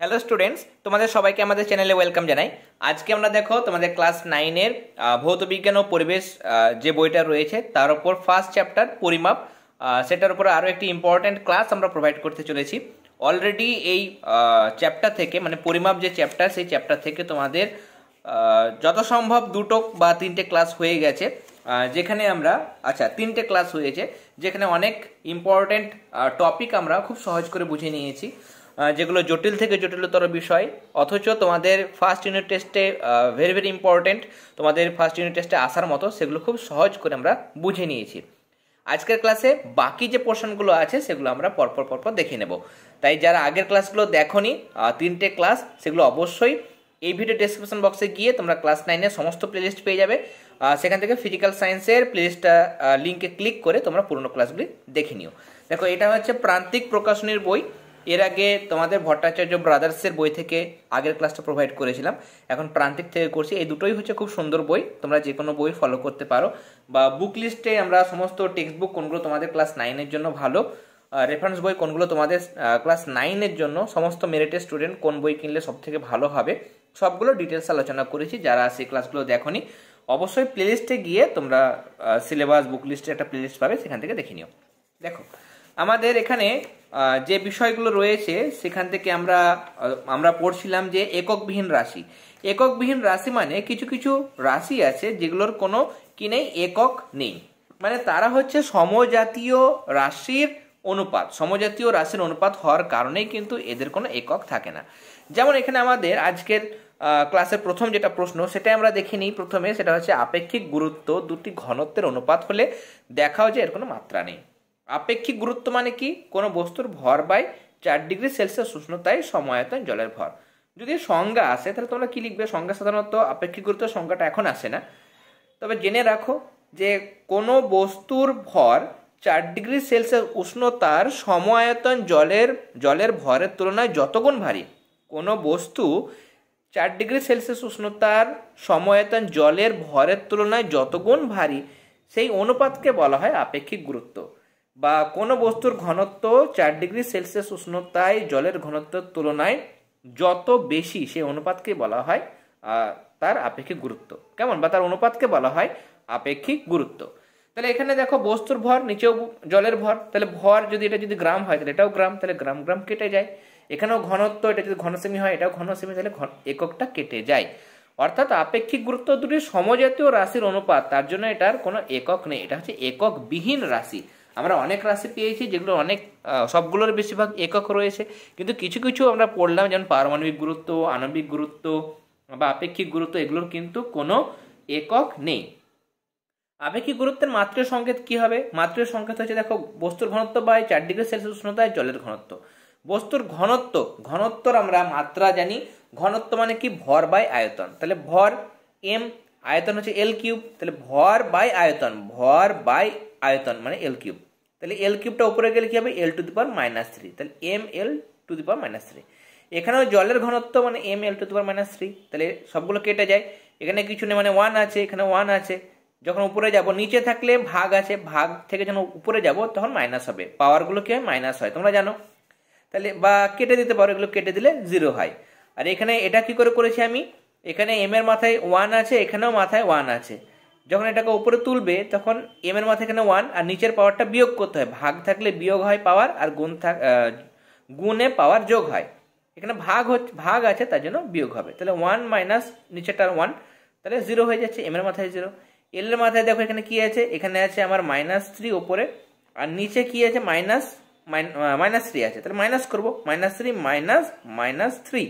Hello students, তোমাদের সবাইকে আমাদের চ্যানেলে ওয়েলকাম জানাই। আজকে আমরা দেখো তোমাদের ক্লাস 9-এর ভৌত বিজ্ঞান ও পরিবেশ যে বইটা রয়েছে তার উপর ফার্স্ট চ্যাপ্টার পরিমাপ, সেটার উপর আরও একটি ইম্পর্ট্যান্ট ক্লাস আমরা প্রোভাইড করতে চলেছি। অলরেডি এই চ্যাপ্টার থেকে মানে পরিমাপ যে চ্যাপ্টার, সেই চ্যাপ্টার থেকে তোমাদের যত সম্ভব দুটো বা তিনটে ক্লাস হয়ে গেছে, যেখানে আমরা তিনটে ক্লাস হয়েছে, যেখানে অনেক ইম্পর্ট্যান্ট টপিক আমরা খুব সহজ করে বুঝে নিয়েছি, যেগুলো জটিল থেকে জটিলতর বিষয়, অথচ তোমাদের ফার্স্ট ইউনিট টেস্টে ভেরি ভেরি ইম্পর্টেন্ট, তোমাদের ফার্স্ট ইউনিট টেস্টে আসার মতো, সেগুলো খুব সহজ করে আমরা বুঝে নিয়েছি। আজকের ক্লাসে বাকি যে পোর্শনগুলো আছে সেগুলো আমরা পরপর দেখে নেব। তাই যারা আগের ক্লাসগুলো দেখোনি, তিনটে ক্লাস, সেগুলো অবশ্যই এই ভিডিও ডেসক্রিপশন বক্সে গিয়ে তোমরা ক্লাস 9-এর সমস্ত প্লেলিস্ট পেয়ে যাবে। সেখান থেকে ফিজিক্যাল সায়েন্সের প্লেলিস্টটা লিঙ্কে ক্লিক করে তোমরা পুরনো ক্লাসগুলি দেখে নিও। দেখো, এটা হচ্ছে প্রান্তিক প্রকাশনীর বই। এর আগে তোমাদের ভট্টাচার্য ব্রাদার্সের বই থেকে আগের ক্লাসটা প্রোভাইড করেছিলাম, এখন প্রান্তিক থেকে করছি। এই দুটোই হচ্ছে খুব সুন্দর বই, তোমরা যে কোনো বই ফলো করতে পারো। বা বুক লিস্টে আমরা সমস্ত টেক্সট বুক কোনগুলো তোমাদের ক্লাস 9-এর জন্য ভালো, রেফারেন্স বই কোনগুলো তোমাদের ক্লাস 9-এর জন্য, সমস্ত মেরিটেড স্টুডেন্ট কোন বই কিনলে সব থেকে ভালো হবে, সবগুলো ডিটেলস আলোচনা করেছি। যারা সেই ক্লাসগুলো দেখোনি, অবশ্যই প্লেলিস্টে গিয়ে তোমরা সিলেবাস বুক লিস্টে একটা প্লেলিস্ট পাবে, সেখান থেকে দেখে নিও। দেখো, আমাদের এখানে যে বিষয়গুলো রয়েছে সেখান থেকে আমরা পড়ছিলাম যে এককবিহীন রাশি। এককবিহীন রাশি মানে কিছু কিছু রাশি আছে যেগুলোর কোনো কি নেই, একক নেই, মানে তারা হচ্ছে সমজাতীয় রাশির অনুপাত। সমজাতীয় রাশির অনুপাত হওয়ার কারণেই কিন্তু এদের কোনো একক থাকে না। যেমন এখানে আমাদের আজকের ক্লাসের প্রথম যেটা প্রশ্ন, সেটাই আমরা দেখে নিই প্রথমে। সেটা হচ্ছে আপেক্ষিক গুরুত্ব দুটি ঘনত্বের অনুপাত হলে দেখাও যে এর কোনো মাত্রা নেই। আপেক্ষিক গুরুত্ব মানে কি? কোনো বস্তুর ভর বাই 4 ডিগ্রি সেলসিয়াস উষ্ণতায় সমায়তন জলের ভর। যদি সংজ্ঞা আসে তাহলে তোমরা কি লিখবে? সংজ্ঞা সাধারণত আপেক্ষিক গুরুত্বের সংজ্ঞাটা এখন আসে না, তবে জেনে রাখো যে কোনো বস্তুর ভর 4 ডিগ্রি সেলসিয়াস উষ্ণতার সমায়তন জলের ভরের তুলনায় যতগুণ ভারী। কোনো বস্তু 4 ডিগ্রি সেলসিয়াস উষ্ণতার সমায়তন জলের ভরের তুলনায় যতগুণ ভারী, সেই অনুপাতকে বলা হয় আপেক্ষিক গুরুত্ব। বা কোনো বস্তুর ঘনত্ব 4 ডিগ্রি সেলসিয়াস উষ্ণতায় জলের ঘনত্বের তুলনায় যত বেশি, সেই অনুপাতকে বলা হয় তার আপেক্ষিক গুরুত্ব। কেমন? বা তার অনুপাতকে বলা হয় আপেক্ষিক গুরুত্ব। তাহলে এখানে দেখো, বস্তুর ভর, নিচেও জলের ভর, তাহলে ভর যদি এটা যদি গ্রাম হয় তাহলে এটাও গ্রাম, তাহলে গ্রাম গ্রাম কেটে যায়। এখানেও ঘনত্ব, এটা যদি ঘনসেমি হয় এটাও ঘনসেমি, তাহলে এককটা কেটে যায়। অর্থাৎ আপেক্ষিক গুরুত্ব দুটি সমজাতীয় রাশির অনুপাত, তার জন্য এটার কোনো একক নেই, এটা হচ্ছে একক বিহীন রাশি। আমরা অনেক রাশি পেয়েছি যেগুলো অনেক সবগুলোর বেশিরভাগ একক রয়েছে, কিন্তু কিছু কিছু আমরা পড়লাম, যেমন পারমাণবিক গুরুত্ব, আণবিক গুরুত্ব বা আপেক্ষিক গুরুত্ব, এগুলোর কিন্তু কোনো একক নেই। আপেক্ষিক গুরুত্বের মাত্রা সংকেত কি হবে? মাত্রা সংকেত হচ্ছে, দেখো, বস্তুর ঘনত্ব বাই 4 ডিগ্রি সেলসিয়াস উষ্ণতায় জলের ঘনত্ব। বস্তুর ঘনত্বর আমরা মাত্রা জানি। ঘনত্ব মানে কি? ভর বাই আয়তন। তাহলে ভর এম, আয়তন হচ্ছে এল কিউব, তাহলে ভর বাই আয়তন মানে এল কিউব। তাহলে এল কিউবটা উপরে গেলে কি হবে? এল টু দি পাওয়ার -3, তাহলে এম এল টু দি পাওয়ার -3। এখানেও জলের ঘনত্ব মানে এম এল টু দি পাওয়ার -3, তাহলে সবগুলো কেটে যায়। এখানে কিছু নেই, মানে 1 আছে, এখানে 1 আছে। যখন উপরে যাব, নিচে থাকলে ভাগ আছে, ভাগ থেকে যখন উপরে যাব তখন মাইনাস হবে, পাওয়ারগুলো কি হয়? মাইনাস হয়, তোমরা জানো। তাহলে বা কেটে দিতে পারো, এগুলো কেটে দিলে 0 হয়। আর এখানে এটা কি করে করেছি আমি? এখানে এম এর মাথায় 1 আছে, এখানেও মাথায় 1 আছে। যখন এটাকে উপরে তুলবে তখন এম এর মাথায় এখানে 1 আর নিচের পাওয়ারটা বিয়োগ করতে হয়। ভাগ থাকলে বিয়োগ হয় পাওয়ার, আর গুণে পাওয়ার যোগ হয়। এখানে ভাগ আছে, তার জন্য বিয়োগ হবে। তাহলে 1 মাইনাস নিচেটার 1, তাহলে 0 হয়ে যাচ্ছে। এম এর মাথায় 0, এল এর মাথায় দেখো এখানে কি আছে? এখানে আছে আমার -3 ওপরে, আর নিচে কি আছে? -3 আছে, তাহলে মাইনাস করবো। -3 -3,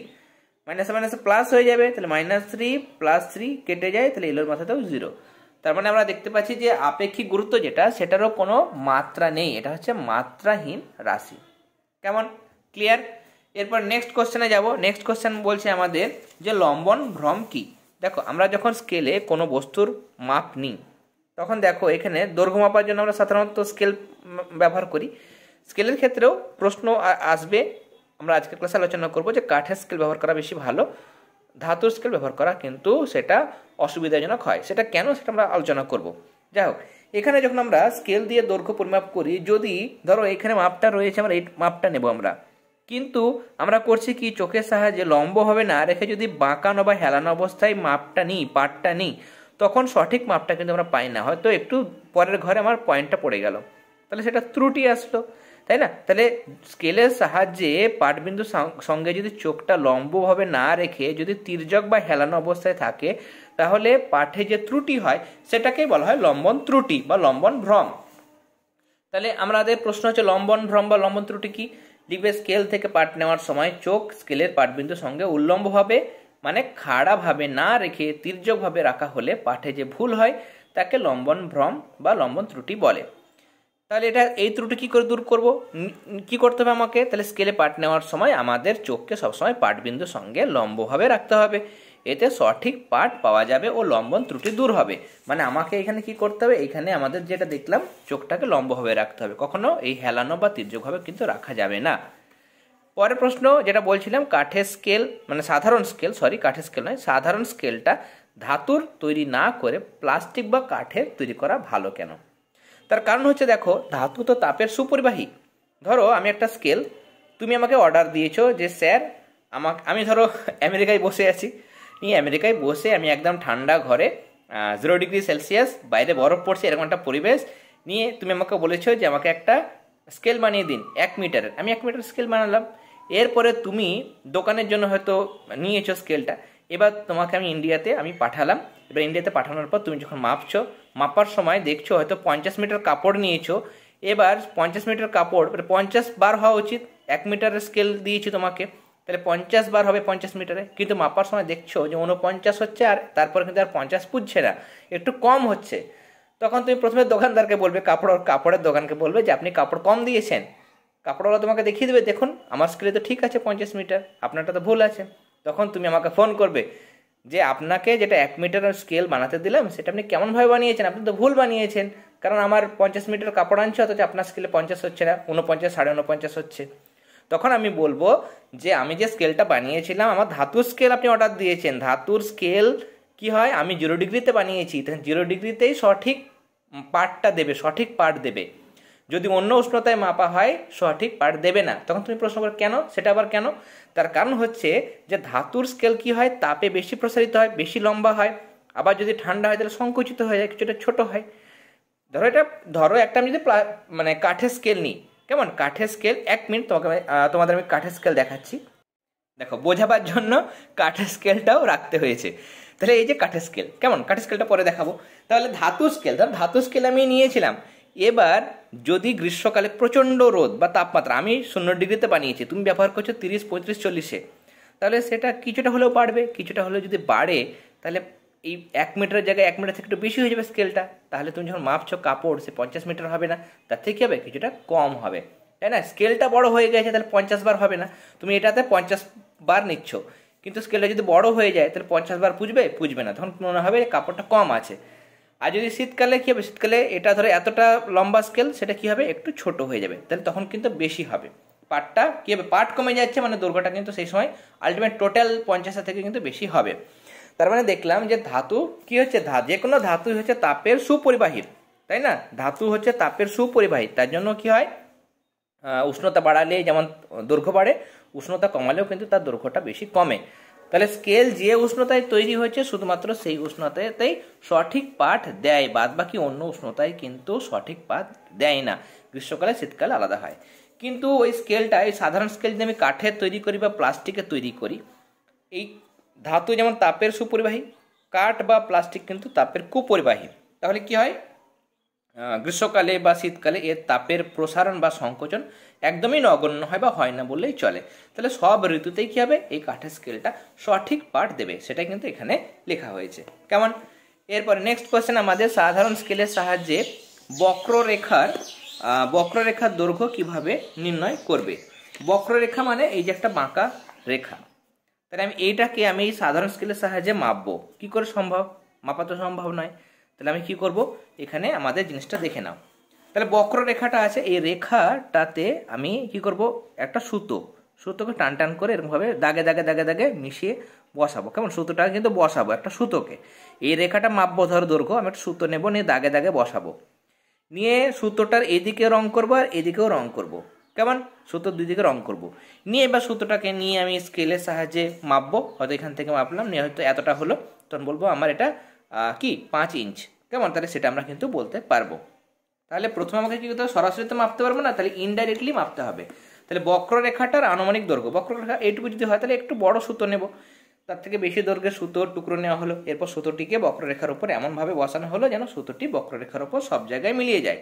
মাইনাসে মাইনাসে প্লাস হয়ে যাবে, তাহলে -3 + 3 কেটে যায়, তাহলে এলোর মাথাতেও 0। তার মানে আমরা দেখতে পাচ্ছি যে আপেক্ষিক গুরুত্ব যেটা, সেটারও কোনো মাত্রা নেই, এটা হচ্ছে মাত্রাহীন রাশি। কেমন? ক্লিয়ার? এরপর নেক্সট কোশ্চেনে যাব। নেক্সট কোশ্চেন বলছে আমাদের যে লম্বন ভ্রম কি। দেখো, আমরা যখন স্কেলে কোনো বস্তুর মাপ নিই, তখন দেখো এখানে দৈর্ঘ্য মাপার জন্য আমরা সাধারণত স্কেল ব্যবহার করি। স্কেলের ক্ষেত্রেও প্রশ্ন আসবে। আমরা আজকের ক্লাসে আলোচনা করব যে কাঠের স্কেল ব্যবহার করা বেশি ভালো, ধাতুর স্কেল ব্যবহার করা কিন্তু সেটা অসুবিধাজনক হয়। সেটা কেন, সেটা আমরা আলোচনা করব। যাই হোক, এখানে যখন আমরা স্কেল দিয়ে দৈর্ঘ্য পরিমাপ করি, যদি ধরো এখানে মাপটা রয়েছে, আমরা এই মাপটা নেব আমরা, কিন্তু আমরা করছি কি, চোখের সাহায্যে লম্বভাবে না রেখে যদি বাঁকানো বা হেলানো অবস্থায় মাপটা নিই, পাটটা নিই, তখন সঠিক মাপটা কিন্তু আমরা পাই না। হয়তো একটু পরের ঘরে আমার পয়েন্টটা পড়ে গেল, তাহলে সেটা ত্রুটি আসলো, তাই না? তাহলে স্কেলের সাহায্যে পাটবিন্দু সঙ্গে যদি চোখটা লম্বভাবে না রেখে যদি তির্যক বা হেলানো অবস্থায় থাকে, তাহলে পাঠে যে ত্রুটি হয় সেটাকেই বলা হয় লম্বন ত্রুটি বা লম্বন ভ্রম। তাহলে আমাদের প্রশ্ন হচ্ছে লম্বন ভ্রম বা লম্বন ত্রুটি কি? লিখবে স্কেল থেকে পাঠ নেওয়ার সময় চোখ স্কেলের পাঠবিন্দুর সঙ্গে উল্লম্বভাবে মানে খাড়াভাবে না রেখে তির্যকভাবে রাখা হলে পাঠে যে ভুল হয় তাকে লম্বন ভ্রম বা লম্বন ত্রুটি বলে। তাহলে এটা এই ত্রুটি কি করে দূর করব? কি করতে হবে আমাকে? তাহলে স্কেলে পাঠ নেওয়ার সময় আমাদের চোখকে সবসময় পাঠবিন্দুর সঙ্গে লম্বভাবে রাখতে হবে, এতে সঠিক পাঠ পাওয়া যাবে ও লম্বন ত্রুটি দূর হবে। মানে আমাকে এখানে কি করতে হবে, এখানে আমাদের যেটা দেখলাম চোখটাকে লম্বভাবে রাখতে হবে, কখনো এই হেলানো বা তির্যকভাবে কিন্তু রাখা যাবে না। পরের প্রশ্ন যেটা বলছিলাম, কাঠের স্কেল মানে সাধারণ স্কেল, সরি কাঠের স্কেল নয়, সাধারণ স্কেলটা ধাতুর তৈরি না করে প্লাস্টিক বা কাঠের তৈরি করা ভালো কেন? তার কারণ হচ্ছে দেখো, ধাতু তো তাপের সুপরিবাহী। ধরো আমি একটা স্কেল, তুমি আমাকে অর্ডার দিয়েছো যে স্যার আমি ধরো আমেরিকায় বসে আছি, নিয়ে আমেরিকায় বসে আমি একদম ঠান্ডা ঘরে 0°C বাইরে বরফ পড়ছে এরকম একটা পরিবেশ নিয়ে তুমি আমাকে বলেছো যে আমাকে একটা স্কেল বানিয়ে দিন 1 মিটারের। আমি 1 মিটার স্কেল বানালাম। এরপরে তুমি দোকানের জন্য হয়তো নিয়েছো স্কেলটা, এবার তোমাকে আমি ইন্ডিয়াতে পাঠালাম। এবার ইন্ডিয়াতে পাঠানোর পর তুমি যখন মাপার সময় দেখছো হয়তো 50 মিটার কাপড় নিয়েছো। এবার 50 মিটার কাপড় 50 বার হওয়া উচিত, 1 মিটারের স্কেল দিয়েছি তোমাকে, তাহলে 50 বার হবে 50 মিটারে, কিন্তু মাপার সময় দেখছো যে 49 হচ্ছে, আর তারপরে কিন্তু আর 50 পুজছে না, একটু কম হচ্ছে। তখন তুমি প্রথমে দোকানদারকে বলবে, কাপড়ের দোকানকে বলবে যে আপনি কাপড় কম দিয়েছেন। কাপড়ওয়ালা তোমাকে দেখিয়ে দেবে, দেখুন আমার স্কেলে তো ঠিক আছে 50 মিটার, আপনারটা তো ভুল আছে। তখন তুমি আমাকে ফোন করবে যে আপনাকে যেটা 1 মিটারের স্কেল বানাতে দিলাম সেটা আপনি কেমনভাবে বানিয়েছেন, আপনি তো ভুল বানিয়েছেন, কারণ আমার 50 মিটার কাপড় আনছে অথচ আপনার স্কেলে 50 হচ্ছে না, 49, 49.5 হচ্ছে। তখন আমি বলবো যে আমি যে স্কেলটা বানিয়েছিলাম আমার ধাতুর স্কেল আপনি অর্ডার দিয়েছেন, ধাতুর স্কেল কি হয়, আমি 0°তে বানিয়েছি, তখন 0°তেই সঠিক পাঠটা দেবে, সঠিক পাঠ দেবে। যদি অন্য উষ্ণতায় মাপা হয় সঠিক পাঠ দেবে না। তখন তুমি প্রশ্ন করো কেন, সেটা আবার কেন? তার কারণ হচ্ছে যে ধাতুর স্কেল কি হয়, তাপে বেশি প্রসারিত হয়, বেশি লম্বা হয়, আবার যদি ঠান্ডা হয় তাহলে সংকুচিত হয়ে যায়, কিছুটা ছোট হয়। ধরো একটা আমি যদি মানে কাঠের স্কেল নিই, কেমন কাঠের স্কেল, 1 মিনিট তোমাদের আমি কাঠের স্কেল দেখাচ্ছি। দেখো বোঝাবার জন্য কাঠের স্কেলটাও রাখতে হয়েছে। তাহলে এই যে কাঠের স্কেল, কেমন কাঠের স্কেলটা পরে দেখাবো। তাহলে ধাতু স্কেল আমি নিয়েছিলাম। এবার যদি গ্রীষ্মকালে প্রচণ্ড রোদ বা তাপমাত্রা, আমি 0°তে বানিয়েছি, তুমি ব্যবহার করছো 30, 35, 40-এ, তাহলে সেটা কিছুটা হলেও বাড়বে। কিছুটা হলেও যদি বাড়ে তাহলে এই 1 মিটারের জায়গায় 1 মিটার থেকে একটু বেশি হয়ে যাবে স্কেলটা। তাহলে তুমি যখন মাপছো কাপড়, সে 50 মিটার হবে না, তার থেকে কী হবে, কিছুটা কম হবে, তাই না? স্কেলটা বড় হয়ে গেছে, তাহলে 50 বার হবে না, তুমি এটাতে 50 বার নিচ্ছ, কিন্তু স্কেলটা যদি বড় হয়ে যায় তাহলে 50 বার পুজবে না, তখন মনে হবে কাপড়টা কম আছে। আর যদি শীতকালে কী হবে, শীতকালে এটা ধরো এতটা লম্বা স্কেল, সেটা কী হবে, একটু ছোট হয়ে যাবে, তাহলে তখন কিন্তু বেশি হবে পাটটা, কী হবে, পাট কমে যাচ্ছে, মানে দৈর্ঘ্যটা কিন্তু সেই সময় আলটিমেট টোটাল 50 থেকে কিন্তু বেশি হবে। তার মানে দেখলাম যে ধাতু কি হচ্ছে, যে কোনো ধাতুই হচ্ছে তাপের সুপরিবাহী, তাই না? ধাতু হচ্ছে তাপের সুপরিবাহী, তার জন্য কি হয়, উষ্ণতা বাড়ালে যেমন দৈর্ঘ্য বাড়ে, উষ্ণতা কমালেও কিন্তু তার দৈর্ঘ্যটা বেশি কমে। তাহলে স্কেল যে উষ্ণতায় তৈরি হয়েছে শুধুমাত্র সেই উষ্ণতাতেই সঠিক পাঠ দেয়, বাদ বাকি অন্য উষ্ণতায় কিন্তু সঠিক পাঠ দেয় না। গ্রীষ্মকালে শীতকালে আলাদা হয়। কিন্তু ওই স্কেলটা, এই সাধারণ স্কেল যদি আমি কাঠের তৈরি করি বা প্লাস্টিকের তৈরি করি, এই ধাতু যেমন তাপের সুপরিবাহী, কাঠ বা প্লাস্টিক কিন্তু তাপের কুপরিবাহী। তাহলে কি হয়, গ্রীষ্মকালে বা শীতকালে এর তাপের প্রসারণ বা সংকোচন একদমই নগণ্য হয় বা হয় না বললেই চলে। তাহলে সব ঋতুতেই কী হবে, এই কাঠের স্কেলটা সঠিক পাঠ দেবে, সেটাই কিন্তু এখানে লেখা হয়েছে, কেমন? এরপরে নেক্সট কোয়েশ্চেন আমাদের, সাধারণ স্কেলের সাহায্যে বক্ররেখার দৈর্ঘ্য কিভাবে নির্ণয় করবে? বক্ররেখা মানে এই যে একটা বাঁকা রেখা, তাহলে এইটাকে আমি সাধারণ স্কেলের সাহায্যে মাপবো, কি করে সম্ভব? মাপা তো সম্ভব নয়। তাহলে আমি কি করব, এখানে আমাদের জিনিসটা দেখে নাও। তাহলে বক্ররেখাটা আছে, এই রেখাটাতে আমি কি করব, একটা সুতোকে টান করে এরকমভাবে দাগে মিশিয়ে বসাবো, কেমন? সুতোটা কিন্তু বসাবো একটা সুতোকে, এই রেখাটা মাপবো, ধরো দৈর্ঘ্য, আমি একটা সুতো নেবো, নিয়ে দাগে বসাবো, নিয়ে সুতোটার এদিকে রং করবো আর এদিকেও রং করব। কেমন, সুতোর দুই দিকে রং করব, নিয়ে এবার সুতোটাকে নিয়ে আমি স্কেলের সাহায্যে মাপবো, হয়তো এখান থেকে মাপলাম, নিয়ে হয়তো এতটা হলো, তখন বলবো আমার এটা কি 5 ইঞ্চ। কেমন, তাহলে সেটা আমরা কিন্তু বলতে পারবো। তাহলে প্রথমে আমাকে কি করতে হবে, সরাসরি তো মাপতে পারবো না, তাহলে ইনডাইরেক্টলি মাপতে হবে। তাহলে বক্ররেখাটার আনুমানিক দৈর্ঘ্য, বক্ররেখা এইটুকু যদি হয় তাহলে একটু বড় সুতো নেব, তার থেকে বেশি দৈর্ঘ্যের সুতোর টুকরো নেওয়া হলো, এরপর সুতোটিকে বক্ররেখার উপর এমনভাবে বসানো হলো যেন সুতোটি বক্ররেখার উপর সব জায়গায় মিলিয়ে যায়।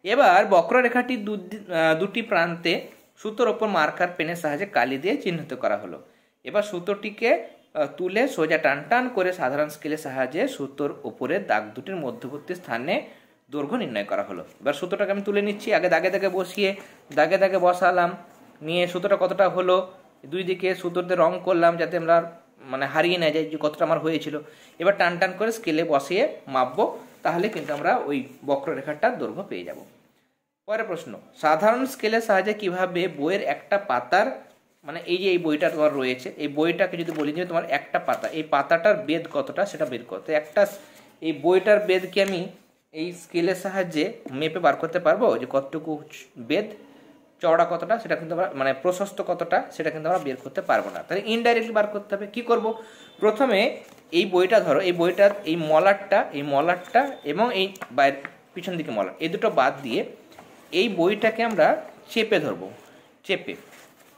এবার বক্ররেখাটির দুটি প্রান্তে সুতোর ওপর মার্কার পেনের সাহায্যে কালি দিয়ে চিহ্নিত করা হলো। এবার সুতোটিকে তুলে সোজা টান টান করে সাধারণ স্কেলের সাহায্যে সুতোর উপরে দাগ দুটির মধ্যবর্তী স্থানে দৈর্ঘ্য নির্ণয় করা হলো। এবার সুতোটাকে আমি তুলে নিচ্ছি, আগে দাগে দাগে বসিয়ে দাগে দাগে বসালাম, নিয়ে সুতোটা কতটা হলো, দুই দিকে সুতোতে রং করলাম যাতে আমরা মানে হারিয়ে না যাই যে কতটা আমার হয়েছিল। এবার টান টান করে স্কেলে বসিয়ে মাপবো, তাহলে কিন্তু আমরা ওই বক্ররেখাটার দৈর্ঘ্য পেয়ে যাব। পরের প্রশ্ন, সাধারণ স্কেলের সাহায্যে কিভাবে বইয়ের একটা পাতার, মানে এই যে এই বইটা তোমার রয়েছে, এই বইটাকে যদি বলি যে তোমার একটা পাতা, এই পাতাটার বেদ কতটা সেটা বের করতে, একটা এই বইটার বেদ কি আমি এই স্কেলের সাহায্যে মেপে বার করতে পারবো, যে কতটুকু বেদ, চওড়া কতটা সেটা কিন্তু আমরা, মানে প্রশস্ত কতটা সেটা কিন্তু আমরা বের করতে পারবো না। তাহলে ইনডাইরেক্টলি বার করতে হবে। কি করব, প্রথমে এই বইটা ধরো, এই বইটার এই মলাটটা এবং এই বাইরের পিছন দিকে মলাট, এই দুটো বাদ দিয়ে এই বইটাকে আমরা চেপে ধরবো, চেপে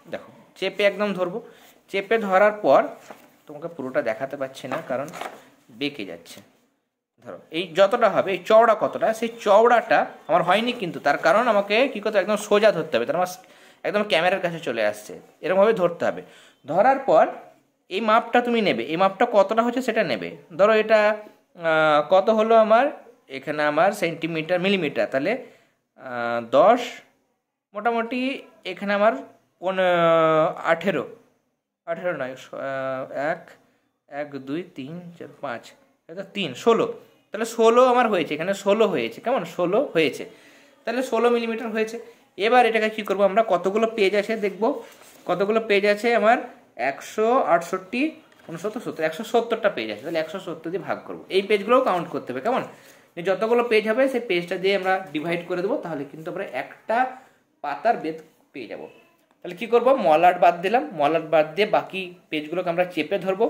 দেখো, চেপে একদম ধরবো। চেপে ধরার পর তোমাকে পুরোটা দেখাতে পাচ্ছি না কারণ বেঁকে যাচ্ছে। ধরো এই যতটা হবে, এই চওড়া কতটা, সেই চওড়াটা আমার হয়নি কিন্তু, তার কারণ আমাকে কী করতে একদম সোজা ধরতে হবে, তার আমার একদম ক্যামেরার কাছে চলে আসছে, এরকমভাবে ধরতে হবে। ধরার পর এই মাপটা তুমি নেবে, এই মাপটা কতটা হচ্ছে সেটা নেবে। ধরো এটা কত হলো আমার, এখানে আমার সেন্টিমিটার মিলিমিটার, তাহলে 10 মোটামুটি এখানে আমার 18 নয়, 1 1 2 3 4 5 এটা 3 16, তাহলে 16 আমার হয়েছে, এখানে 16 হয়েছে। কেমন, 16 হয়েছে, তাহলে 16 মিলিমিটার হয়েছে। এবার এটাকে কী করবো, আমরা কতগুলো পেজ আছে দেখব, কতগুলো পেজ আছে আমার, 168 69 70, 170টা পেজ আছে, তাহলে 170 দিয়ে ভাগ করবো। এই পেজগুলোও কাউন্ট করতে হবে। কেমন, যতগুলো পেজ হবে সেই পেজটা দিয়ে আমরা ডিভাইড করে দেবো, তাহলে কিন্তু আমরা একটা পাতার বেদ পেয়ে যাব। তাহলে কি করব, মলাট বাদ দিলাম, মলাট বাদ দিয়ে বাকি পেজগুলোকে আমরা চেপে ধরবো,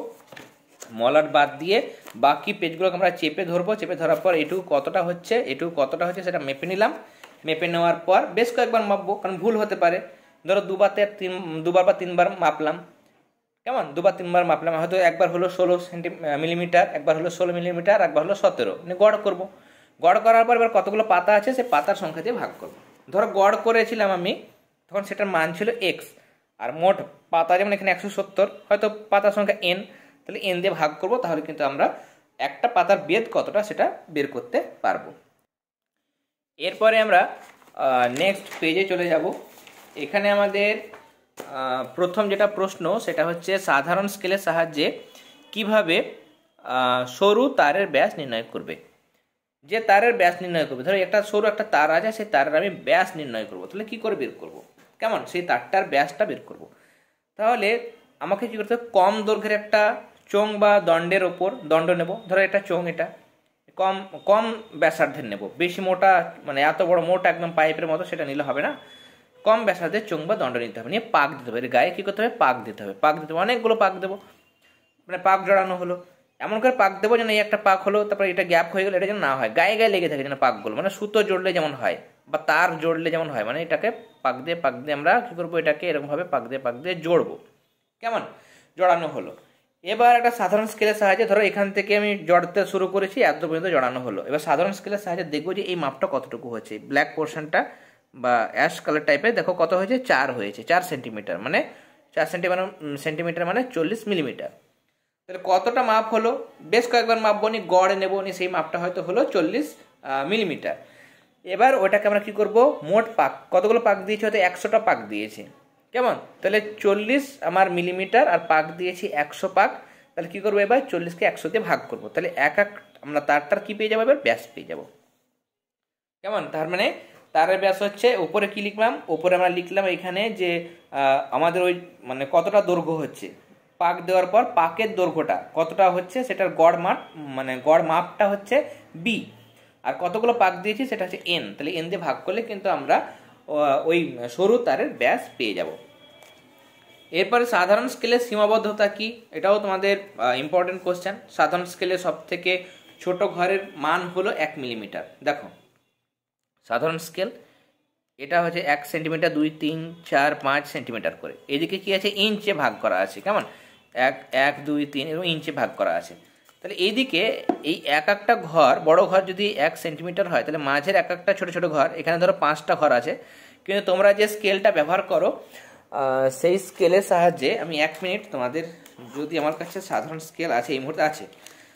মলাট বাদ দিয়ে বাকি পেজগুলোকে আমরা চেপে ধরবো। চেপে ধরার পর এটুকু কতটা হচ্ছে, সেটা মেপে নিলাম। মেপে নেওয়ার পর বেশ কয়েকবার মাপবো, কারণ ভুল হতে পারে। ধরো দুবার বা তিনবার মাপলাম। কেমন, দুবার তিনবার মাপলাম, হয়তো একবার হলো 16 মিলিমিটার, একবার হলো 16 মিলিমিটার, একবার হলো 17, গড় করবো। গড় করার পর এবার কতগুলো পাতা আছে সেই পাতার সংখ্যা দিয়ে ভাগ করবো। ধরো গড় করেছিলাম আমি, তখন সেটার মান ছিল x, আর মোট পাতা যেমন এখানে 170, হয়তো পাতার সংখ্যা n, তাহলে n দিয়ে ভাগ করব, তাহলে কিন্তু আমরা একটা পাতার বেদ কতটা সেটা বের করতে পারবো। এরপরে আমরা নেক্সট পেজে চলে যাব। এখানে আমাদের প্রথম যেটা প্রশ্ন সেটা হচ্ছে সাধারণ স্কেলের সাহায্যে কিভাবে সরু তারের ব্যাস নির্ণয় করবে। যে তারের ব্যাস নির্ণয় করবে, ধরো একটা সরু একটা তার আছে, সেই তারের আমি ব্যাস নির্ণয় করব, তাহলে কি করে বের করব, কেমন, সেই তারটার ব্যাসটা বের করব। তাহলে আমাকে কি করতে হবে, কম দৈর্ঘ্যের একটা চোঙ বা দণ্ডের ওপর দণ্ড নেব। ধরো এটা চোঙ, এটা কম ব্যাসার্ধের নেব, বেশি মোটা মানে এত বড় মোটা একদম পাইপের মতো সেটা নিলে হবে না, কম ব্যাসার্ধের চোঙ বা দণ্ড নিতে হবে, নিয়ে পাক দিতে হবে। এর গায়ে কী করতে হবে, পাক দিতে হবে। অনেকগুলো পাক দেবো, মানে পাক জড়ানো হলো, এমন করে পাক দেবো যেন এই একটা পাক হলো, তারপরে এটা গ্যাপ হয়ে গেলো, এটা যেন না হয়, গায়ে গায়ে লেগে থাকে যেন পাকগুলো, মানে সুতো জড়লে যেমন হয় বা তার জড়লে যেমন হয়, মানে এটাকে পাক দিয়ে আমরা কী করবো, এটাকে এরকমভাবে পাক দিয়ে জড়বো। কেমন, জড়ানো হলো। এবার একটা সাধারণ স্কেলের সাহায্যে, ধরো এখান থেকে আমি জড়তে শুরু করেছি, এত পর্যন্ত জড়ানো হলো। এবার সাধারণ স্কেলের সাহায্যে দেখবো যে এই মাপটা কতটুকু হয়েছে, ব্ল্যাক পোর্শনটা বা অ্যাশ কালার টাইপের, দেখো কত হয়েছে, 4 হয়েছে, 4 সেন্টিমিটার, মানে 4 সেন্টিমিটার মানে 40 মিলিমিটার। তাহলে কতটা মাপ হলো, বেশ কয়েকবার মাপবো, নি গড় নেবো, নি সেই মাপটা হয়তো হলো 40 মিলিমিটার। এবার ওটাকে আমরা কি করব, মোট পাক কতগুলো পাক দিয়েছি, হয়তো 100টা পাক দিয়েছি। কেমন, তাহলে 40 আমার মিলিমিটার আর পাক দিয়েছি 100 পাক, তাহলে কি করবো, এবার 40কে 100 দিয়ে ভাগ করবো, তাহলে আমরা তারটার কি পেয়ে যাবো, এবার ব্যাস পেয়ে যাবো। কেমন, তার মানে তারের ব্যাস হচ্ছে, উপরে কি লিখলাম, উপরে আমরা লিখলাম এখানে যে আমাদের ওই মানে কতটা দৈর্ঘ্য হচ্ছে, পাক দেওয়ার পর পাকের দৈর্ঘ্যটা কতটা হচ্ছে সেটার গড় মাপটা হচ্ছে b, আর কতগুলো পাক দিয়েছি সেটা হচ্ছে n, তাহলে n দিয়ে ভাগ করলে কিন্তু আমরা ওই সরু তারের ব্যাস পেয়ে যাব। এরপরে সাধারণ স্কেলের সীমাবদ্ধতা কি, এটাও তোমাদের ইম্পর্টেন্ট কোশ্চেন। সাধারণ স্কেলে সব থেকে ছোট ঘরের মান হলো 1 মিলিমিটার। দেখো সাধারণ স্কেল এটা হচ্ছে 1 সেন্টিমিটার, 2, 3, 4, 5 সেন্টিমিটার করে। এদিকে কি আছে, ইঞ্চে ভাগ করা আছে, কেমন 1, 2, 3 এবং ইঞ্চে ভাগ করা আছে। তাহলে এইদিকে এই এক একটা ঘর, বড় ঘর যদি 1 সেন্টিমিটার হয়, তাহলে মাঝের এক একটা ছোট ছোট ঘর, এখানে ধরো 5টা ঘর আছে। কিন্তু তোমরা যে স্কেলটা ব্যবহার করো সেই স্কেলের সাহায্যে আমি 1 মিনিট তোমাদের, যদি আমার কাছে সাধারণ স্কেল আছে এই মুহূর্তে আছে,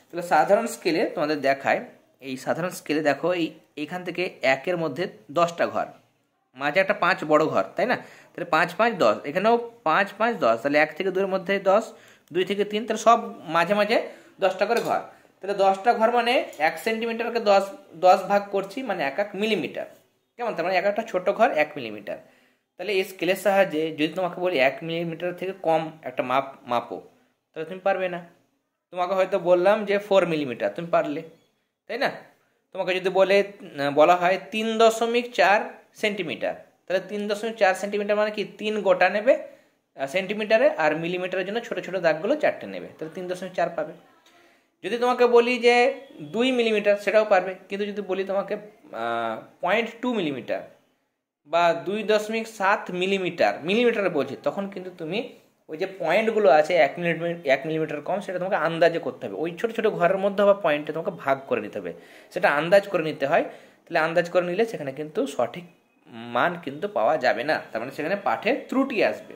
তাহলে সাধারণ স্কেলে তোমাদের দেখায়। এই সাধারণ স্কেলে দেখো এইখান থেকে 1-এর মধ্যে 10টা ঘর, মাঝে একটা 5 বড় ঘর, তাই না? তাহলে 5, 5, 10, এখানেও 5, 5, 10, তাহলে 1 থেকে 2-এর মধ্যে 10, 2 থেকে 3, তাহলে সব মাঝে মাঝে 10টা করে ঘর। তাহলে 10টা ঘর মানে 1 সেন্টিমিটারকে 10 ভাগ করছি, মানে 1 মিলিমিটার, কেমন? তার মানে এক একটা ছোট ঘর 1 মিলিমিটার। তাহলে এই স্কেলের সাহায্যে যদি তোমাকে বলি 1 মিলিমিটার থেকে কম একটা মাপো, তাহলে তুমি পারবে না। তোমাকে হয়তো বললাম যে 4 মিলিমিটার, তুমি পারলে, তাই না? তোমাকে যদি বলা হয় 3.4 সেন্টিমিটার, তাহলে 3.4 সেন্টিমিটার মানে কি 3 গোটা নেবে সেন্টিমিটারে, আর মিলিমিটারের জন্য ছোট ছোট দাগগুলো 4টে নেবে, তাহলে 3.4 পাবে। যদি তোমাকে বলি যে 2 মিলিমিটার, সেটাও পারবে। কিন্তু যদি বলি তোমাকে 0.2 মিলিমিটার বা 2.7 মিলিমিটারে বলছি, তখন কিন্তু তুমি ওই যে পয়েন্টগুলো আছে 1 মিলিমিটার কম, সেটা তোমাকে আন্দাজে করতে হবে। ওই ছোট ছোট ঘরের মধ্যে বা পয়েন্টে তোমাকে ভাগ করে নিতে হবে, সেটা আন্দাজ করে নিতে হয়। তাহলে আন্দাজ করে নিলে সেখানে কিন্তু সঠিক মান কিন্তু পাওয়া যাবে না, তার মানে সেখানে পাঠে ত্রুটি আসবে।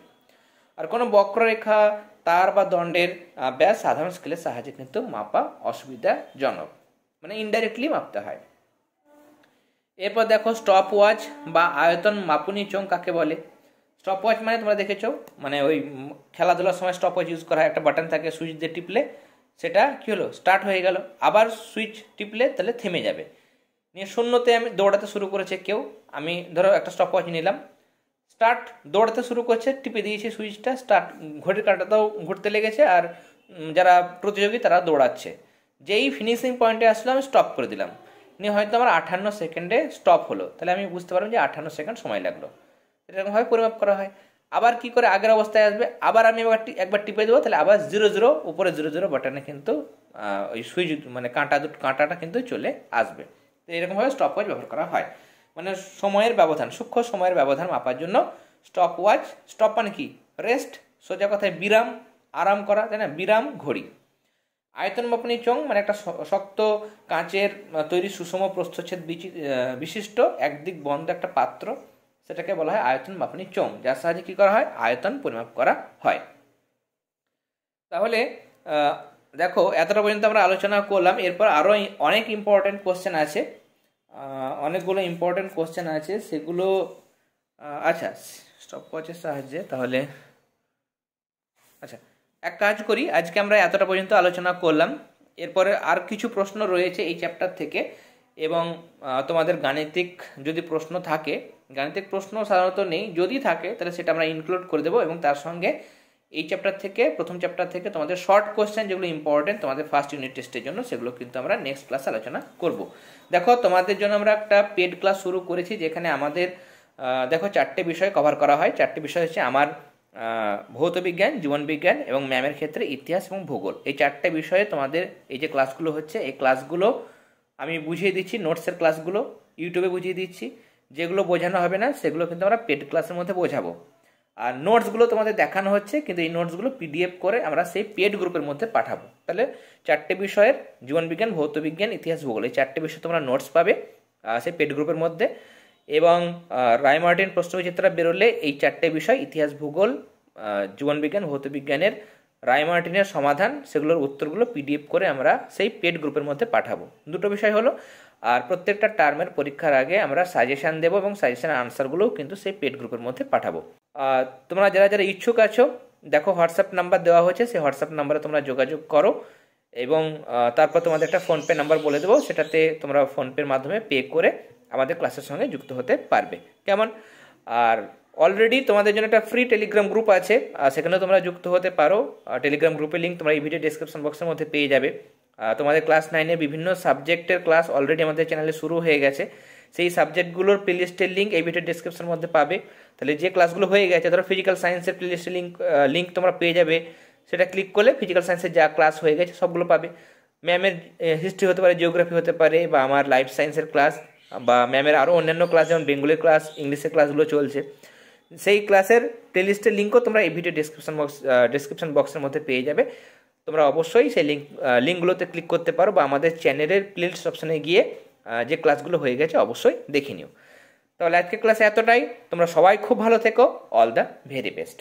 আর কোনো বক্ররেখা, তার বা দণ্ডের ব্যাস সাধারণ স্কেলের সাহায্যে কিন্তু মাপা অসুবিধাজনক, মানে ইনডাইরেক্টলি মাপতে হয়। এরপর দেখো স্টপ ওয়াচ বা আয়তন মাপুনি চোঙ কাকে বলে। স্টপ ওয়াচ মানে তোমরা দেখেছো, মানে ওই খেলাধুলার সময় স্টপ ওয়াচ ইউজ করা হয়, একটা বাটন থাকে, সুইচ দিয়ে টিপলে সেটা কি হলো, স্টার্ট হয়ে গেল, আবার সুইচ টিপলে তাহলে থেমে যাবে। নিয়ে শূন্যতে আমি দৌড়াতে শুরু করেছে কেউ, আমি ধরো একটা স্টপ ওয়াচ নিলাম, স্টার্ট, দৌড়াতে শুরু করছে, টিপে দিয়েছি সুইচটা, স্টার্ট, ঘড়ির কাঁটাটাও ঘুরতে লেগেছে, আর যারা প্রতিযোগী তারা দৌড়াচ্ছে। যেই ফিনিশিং পয়েন্টে আসলো আমি স্টপ করে দিলাম, নিয়ে হয়তো আমার 58 সেকেন্ডে স্টপ হলো, তাহলে আমি বুঝতে পারলাম যে 58 সেকেন্ড সময় লাগলো। এরকমভাবে পরিমাপ করা হয়। আবার কি করে আগের অবস্থায় আসবে, আবার আমি একবার টিপে দেবো, তাহলে আবার 00 উপরে 00 বাটনে কিন্তু ওই সুইচ মানে কাঁটাটা কিন্তু চলে আসবে। তো এরকমভাবে স্টপ ওয়াচ ব্যবহার করা হয়, মানে সময়ের ব্যবধান, সূক্ষ্ম সময়ের ব্যবধান মাপার জন্য স্টপ ওয়াচ। স্টপ মানে কি, রেস্ট, সোজা কথায় বিরাম, আরাম করা, তাই না? বিরাম ঘড়ি। আয়তন মাপনী চোঙ মানে একটা শক্ত কাঁচের তৈরি সুষম প্রস্থচ্ছেদ বিশিষ্ট একদিক বন্ধ একটা পাত্র, সেটাকে বলা হয় আয়তন মাপনী চোঙ, যার সাহায্যে কি করা হয়, আয়তন পরিমাপ করা হয়। তাহলে দেখো এতটা পর্যন্ত আমরা আলোচনা করলাম। এরপর আরও অনেক ইম্পর্টেন্ট কোশ্চেন আছে, অনেকগুলো ইম্পর্টেন্ট কোশ্চেন আছে, সেগুলো আচ্ছা স্টপ ওয়াচের সাহায্যে। তাহলে আচ্ছা এক কাজ করি, আজকে আমরা এতটা পর্যন্ত আলোচনা করলাম। এরপরে আর কিছু প্রশ্ন রয়েছে এই চ্যাপ্টার থেকে, এবং তোমাদের গাণিতিক যদি প্রশ্ন থাকে, গাণিতিক প্রশ্ন সাধারণত নেই, যদি থাকে তাহলে সেটা আমরা ইনক্লুড করে দেবো, এবং তার সঙ্গে এই চ্যাপ্টার থেকে, প্রথম চ্যাপ্টার থেকে তোমাদের শর্ট কোশ্চেন যেগুলো ইম্পর্টেন্ট তোমাদের ফার্স্ট ইউনিট টেস্টের জন্য, সেগুলো কিন্তু আমরা নেক্সট ক্লাসে আলোচনা করব। দেখো তোমাদের জন্য আমরা একটা পেড ক্লাস শুরু করেছি, যেখানে আমাদের দেখো 4টে বিষয় কভার করা হয়। 4টে বিষয় হচ্ছে আমার ভৌত বিজ্ঞান, জীবন বিজ্ঞান এবং ম্যামের ক্ষেত্রে ইতিহাস এবং ভূগোল। এই 4টে বিষয়ে তোমাদের এই যে ক্লাসগুলো হচ্ছে, এই ক্লাসগুলো আমি বুঝিয়ে দিচ্ছি, নোটসের ক্লাসগুলো ইউটিউবে বুঝিয়ে দিচ্ছি। যেগুলো বোঝানো হবে না সেগুলো কিন্তু আমরা পেড ক্লাসের মধ্যে বোঝাবো। আর নোটসগুলো তোমাদের দেখানো হচ্ছে, কিন্তু এই নোটসগুলো পিডিএফ করে আমরা সেই পেড গ্রুপের মধ্যে পাঠাবো। তাহলে 4টে বিষয়ের জীবন বিজ্ঞান, ভৌত বিজ্ঞান, ইতিহাস, ভূগোল, এই 4টে বিষয় তোমরা নোটস পাবে সেই পেড গ্রুপের মধ্যে। এবং রায়মার্টিন প্রশ্নবিচিত্রা বেরোলে এই 4টে বিষয়, ইতিহাস, ভূগোল, জীবন বিজ্ঞান, ভৌত বিজ্ঞানের রায়মার্টিনের সমাধান, সেগুলোর উত্তরগুলো পিডিএফ করে আমরা সেই পেড গ্রুপের মধ্যে পাঠাবো। দুটো বিষয় হলো। আর প্রত্যেকটা টার্মের পরীক্ষার আগে আমরা সাজেশান দেবো, এবং সাজেশান আনসারগুলোও কিন্তু সেই পেড গ্রুপের মধ্যে পাঠাবো। তোমরা যারা যারা ইচ্ছুক আছো, দেখো হোয়াটসঅ্যাপ নাম্বার দেওয়া হয়েছে, সেই হোয়াটসঅ্যাপ নাম্বারে তোমরা যোগাযোগ করো, এবং তারপর তোমাদের একটা ফোনপে নাম্বার বলে দেবো, সেটাতে তোমরা ফোনপের মাধ্যমে পে করে আমাদের ক্লাসের সঙ্গে যুক্ত হতে পারবে, কেমন? আর অলরেডি তোমাদের জন্য একটা ফ্রি টেলিগ্রাম গ্রুপ আছে, সেখানেও তোমরা যুক্ত হতে পারো। টেলিগ্রাম গ্রুপের লিঙ্ক তোমরা এই ভিডিও ডেসক্রিপশন বক্সের মধ্যে পেয়ে যাবে। তোমাদের ক্লাস 9-এর বিভিন্ন সাবজেক্টের ক্লাস অলরেডি আমাদের চ্যানেলে শুরু হয়ে গেছে, সেই সাবজেক্টগুলোর প্লেলিস্টের লিঙ্ক এই ভিডিও ডিসক্রিপশনের মধ্যে পাবে। তাহলে যে ক্লাসগুলো হয়ে গেছে, ধরো ফিজিক্যাল সায়েন্সের প্লেলিস্টের লিঙ্ক তোমরা পেয়ে যাবে, সেটা ক্লিক করলে ফিজিক্যাল সায়েন্সের যা ক্লাস হয়ে গেছে সবগুলো পাবে। ম্যামের হিস্ট্রি হতে পারে, জিওগ্রাফি হতে পারে, বা আমার লাইফ সায়েন্সের ক্লাস, বা ম্যামের আরও অন্যান্য ক্লাস যেমন বেঙ্গলের ক্লাস, ইংলিশের ক্লাসগুলো চলছে, সেই ক্লাসের প্লেলিস্টের লিঙ্কও তোমরা এই ভিডিও ডিসক্রিপশন বক্সের মধ্যে পেয়ে যাবে। তোমরা অবশ্যই সেই লিঙ্কগুলোতে ক্লিক করতে পারো, বা আমাদের চ্যানেলের প্লেলিস্ট অপশানে গিয়ে যে ক্লাসগুলো হয়ে গেছে অবশ্যই দেখে নিও। তাহলে আজকের ক্লাসে এতটাই। তোমরা সবাই খুব ভালো থেকো। All the very best.